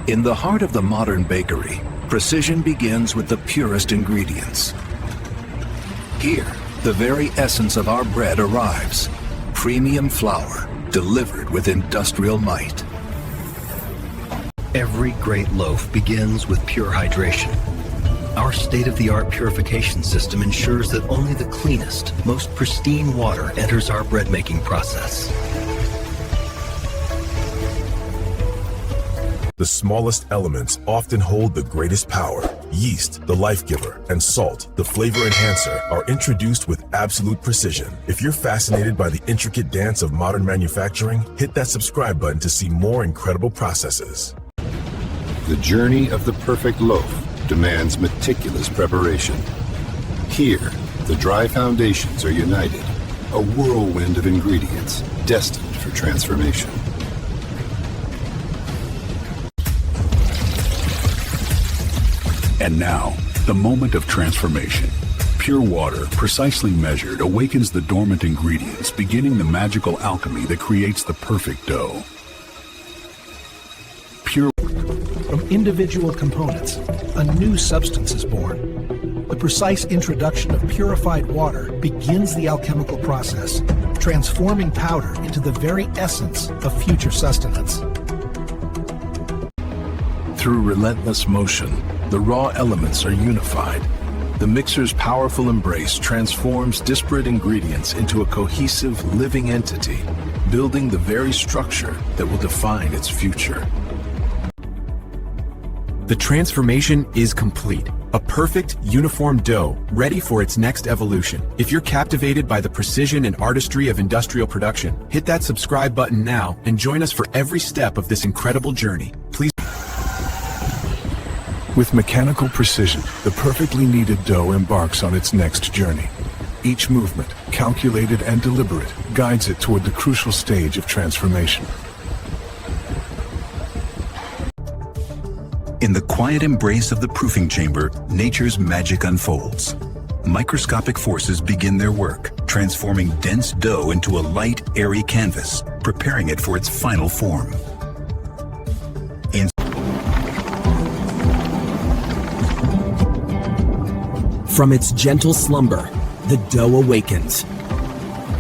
In the heart of the modern bakery, precision begins with the purest ingredients. Here, the very essence of our bread arrives. Premium flour, delivered with industrial might. Every great loaf begins with pure hydration. Our state-of-the-art purification system ensures that only the cleanest, most pristine water enters our bread-making process. The smallest elements often hold the greatest power. Yeast, the life giver, and salt, the flavor enhancer, are introduced with absolute precision. If you're fascinated by the intricate dance of modern manufacturing, hit that subscribe button to see more incredible processes. The journey of the perfect loaf demands meticulous preparation. Here, the dry foundations are united, a whirlwind of ingredients destined for transformation. And now, the moment of transformation. Pure water, precisely measured, awakens the dormant ingredients, beginning the magical alchemy that creates the perfect dough. From individual components, a new substance is born. The precise introduction of purified water begins the alchemical process, transforming powder into the very essence of future sustenance. Through relentless motion, the raw elements are unified. The mixer's powerful embrace transforms disparate ingredients into a cohesive, living entity, building the very structure that will define its future. The transformation is complete. A perfect, uniform dough, ready for its next evolution. If you're captivated by the precision and artistry of industrial production, hit that subscribe button now and join us for every step of this incredible journey. Please. With mechanical precision, the perfectly kneaded dough embarks on its next journey. Each movement, calculated and deliberate, guides it toward the crucial stage of transformation. In the quiet embrace of the proofing chamber, nature's magic unfolds. Microscopic forces begin their work, transforming dense dough into a light, airy canvas, preparing it for its final form. From its gentle slumber, the dough awakens,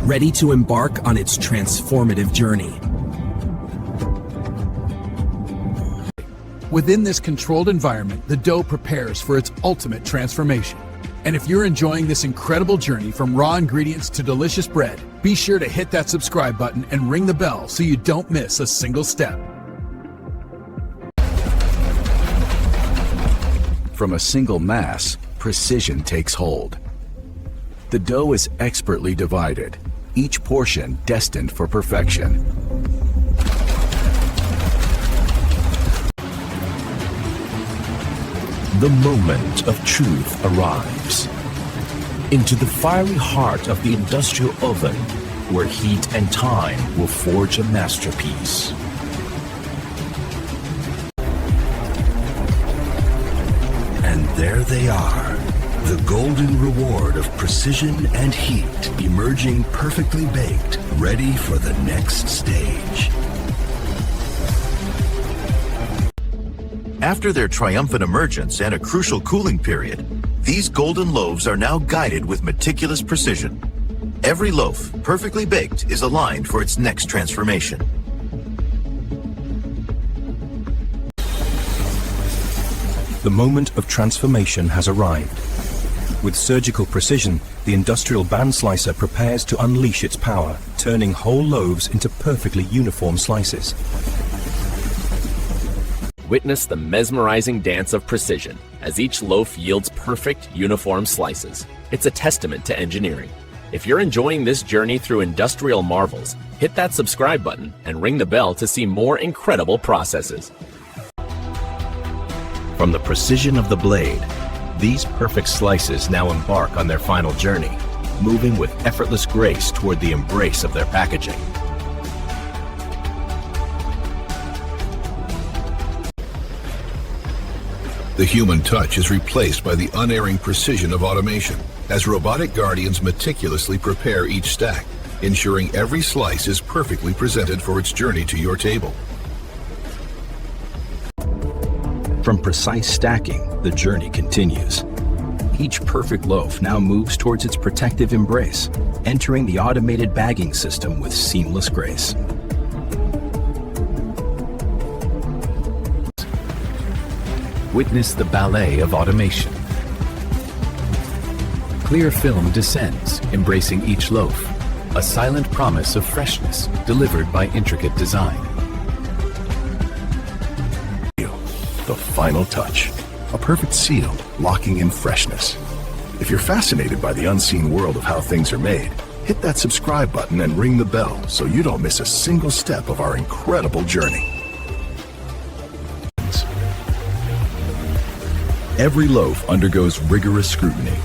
ready to embark on its transformative journey. Within this controlled environment, the dough prepares for its ultimate transformation. And if you're enjoying this incredible journey from raw ingredients to delicious bread, be sure to hit that subscribe button and ring the bell so you don't miss a single step. From a single mass, precision takes hold. The dough is expertly divided, each portion destined for perfection. The moment of truth arrives. Into the fiery heart of the industrial oven, where heat and time will forge a masterpiece. And there they are, the golden reward of precision and heat, emerging perfectly baked, ready for the next stage. After their triumphant emergence and a crucial cooling period, these golden loaves are now guided with meticulous precision. Every loaf, perfectly baked, is aligned for its next transformation. The moment of transformation has arrived. With surgical precision, the industrial band slicer prepares to unleash its power, turning whole loaves into perfectly uniform slices. Witness the mesmerizing dance of precision as each loaf yields perfect, uniform slices. It's a testament to engineering. If you're enjoying this journey through industrial marvels, hit that subscribe button and ring the bell to see more incredible processes. From the precision of the blade, these perfect slices now embark on their final journey, moving with effortless grace toward the embrace of their packaging. The human touch is replaced by the unerring precision of automation, as robotic guardians meticulously prepare each stack, ensuring every slice is perfectly presented for its journey to your table. From precise stacking, the journey continues. Each perfect loaf now moves towards its protective embrace, entering the automated bagging system with seamless grace. Witness the ballet of automation. Clear film descends, embracing each loaf, a silent promise of freshness delivered by intricate design. The final touch. A perfect seal, locking in freshness. If you're fascinated by the unseen world of how things are made, hit that subscribe button and ring the bell so you don't miss a single step of our incredible journey. Every loaf undergoes rigorous scrutiny.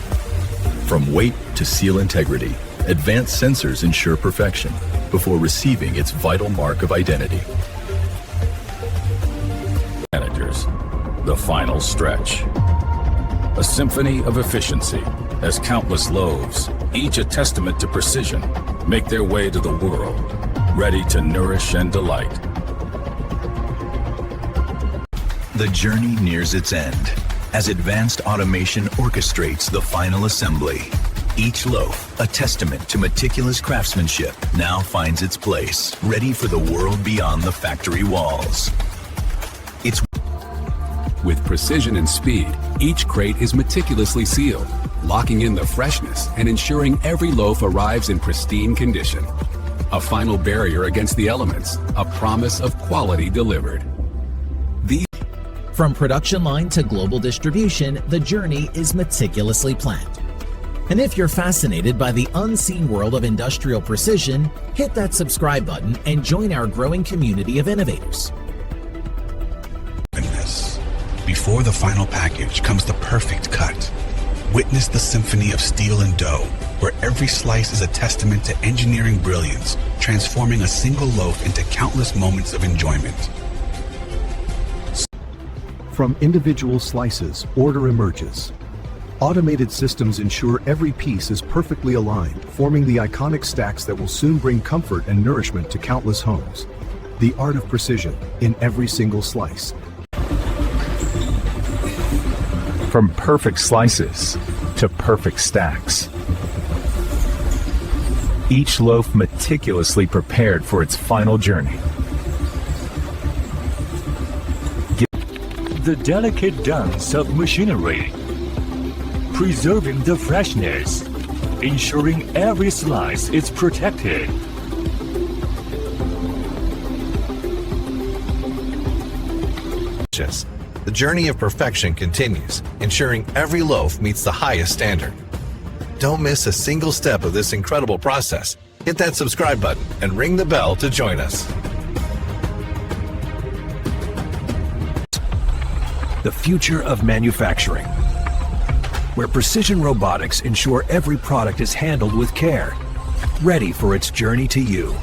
From weight to seal integrity, advanced sensors ensure perfection before receiving its vital mark of identity. Managers, the final stretch. A symphony of efficiency as countless loaves, each a testament to precision, make their way to the world, ready to nourish and delight. The journey nears its end as advanced automation orchestrates the final assembly. Each loaf, a testament to meticulous craftsmanship, now finds its place, ready for the world beyond the factory walls. With precision and speed, each crate is meticulously sealed, locking in the freshness and ensuring every loaf arrives in pristine condition. A final barrier against the elements, a promise of quality delivered. From production line to global distribution, the journey is meticulously planned. And if you're fascinated by the unseen world of industrial precision, hit that subscribe button and join our growing community of innovators. Before the final package comes the perfect cut. Witness the symphony of steel and dough, where every slice is a testament to engineering brilliance, transforming a single loaf into countless moments of enjoyment. From individual slices, order emerges. Automated systems ensure every piece is perfectly aligned, forming the iconic stacks that will soon bring comfort and nourishment to countless homes. The art of precision in every single slice. From perfect slices to perfect stacks. Each loaf meticulously prepared for its final journey. The delicate dance of machinery, preserving the freshness, ensuring every slice is protected. The journey of perfection continues, ensuring every loaf meets the highest standard. Don't miss a single step of this incredible process. Hit that subscribe button and ring the bell to join us. The future of manufacturing, where precision robotics ensure every product is handled with care, ready for its journey to you.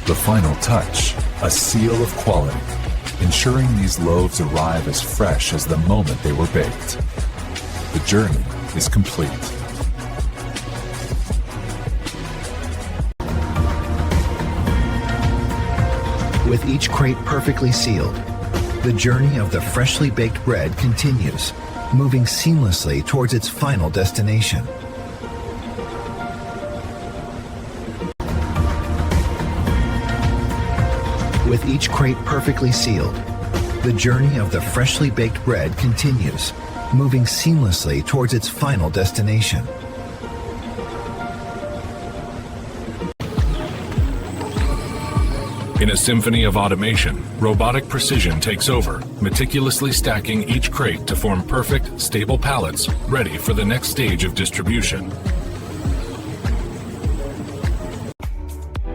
The final touch, a seal of quality, ensuring these loaves arrive as fresh as the moment they were baked. The journey is complete. With each crate perfectly sealed, the journey of the freshly baked bread continues, moving seamlessly towards its final destination. With each crate perfectly sealed, the journey of the freshly baked bread continues, moving seamlessly towards its final destination. In a symphony of automation, robotic precision takes over, meticulously stacking each crate to form perfect, stable pallets ready for the next stage of distribution.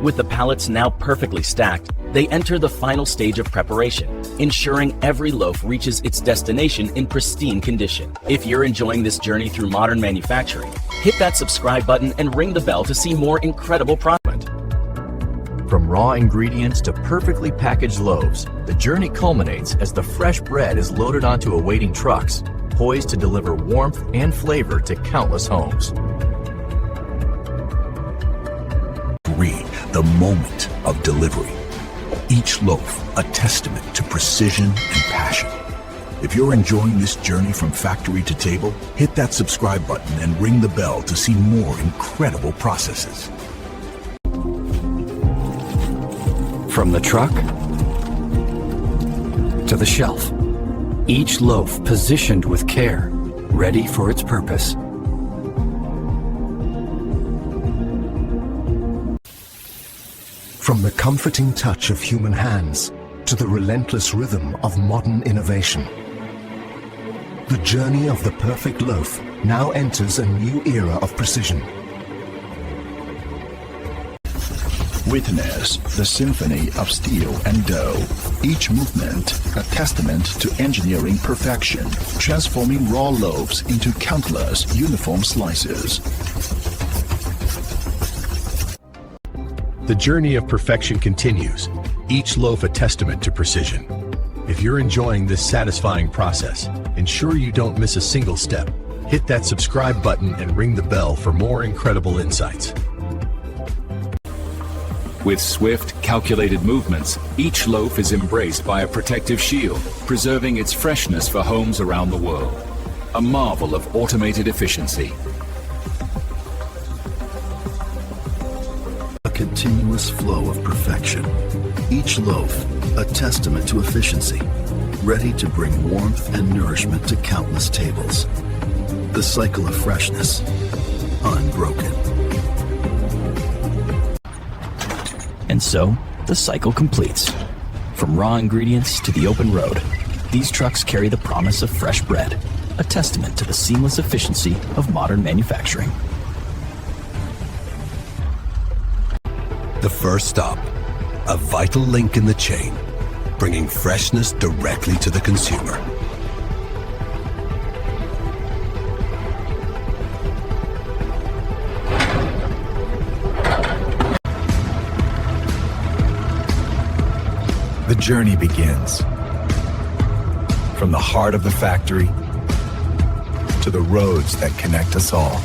With the pallets now perfectly stacked, they enter the final stage of preparation, ensuring every loaf reaches its destination in pristine condition. If you're enjoying this journey through modern manufacturing, hit that subscribe button and ring the bell to see more incredible products. From raw ingredients to perfectly packaged loaves, the journey culminates as the fresh bread is loaded onto awaiting trucks, poised to deliver warmth and flavor to countless homes. 3, the moment of delivery. Each loaf a testament to precision and passion. If you're enjoying this journey from factory to table, hit that subscribe button and ring the bell to see more incredible processes. From the truck to the shelf, each loaf positioned with care, ready for its purpose. From the comforting touch of human hands to the relentless rhythm of modern innovation, the journey of the perfect loaf now enters a new era of precision. Witness the symphony of steel and dough. Each movement a testament to engineering perfection, transforming raw loaves into countless uniform slices. The journey of perfection continues, each loaf a testament to precision. If you're enjoying this satisfying process, ensure you don't miss a single step. Hit that subscribe button and ring the bell for more incredible insights. With swift, calculated movements, each loaf is embraced by a protective shield, preserving its freshness for homes around the world. A marvel of automated efficiency. A continuous flow of perfection. Each loaf, a testament to efficiency, ready to bring warmth and nourishment to countless tables. The cycle of freshness, unbroken. And so, the cycle completes. From raw ingredients to the open road, these trucks carry the promise of fresh bread, a testament to the seamless efficiency of modern manufacturing. The first stop, a vital link in the chain, bringing freshness directly to the consumer. The journey begins. From the heart of the factory to the roads that connect us all.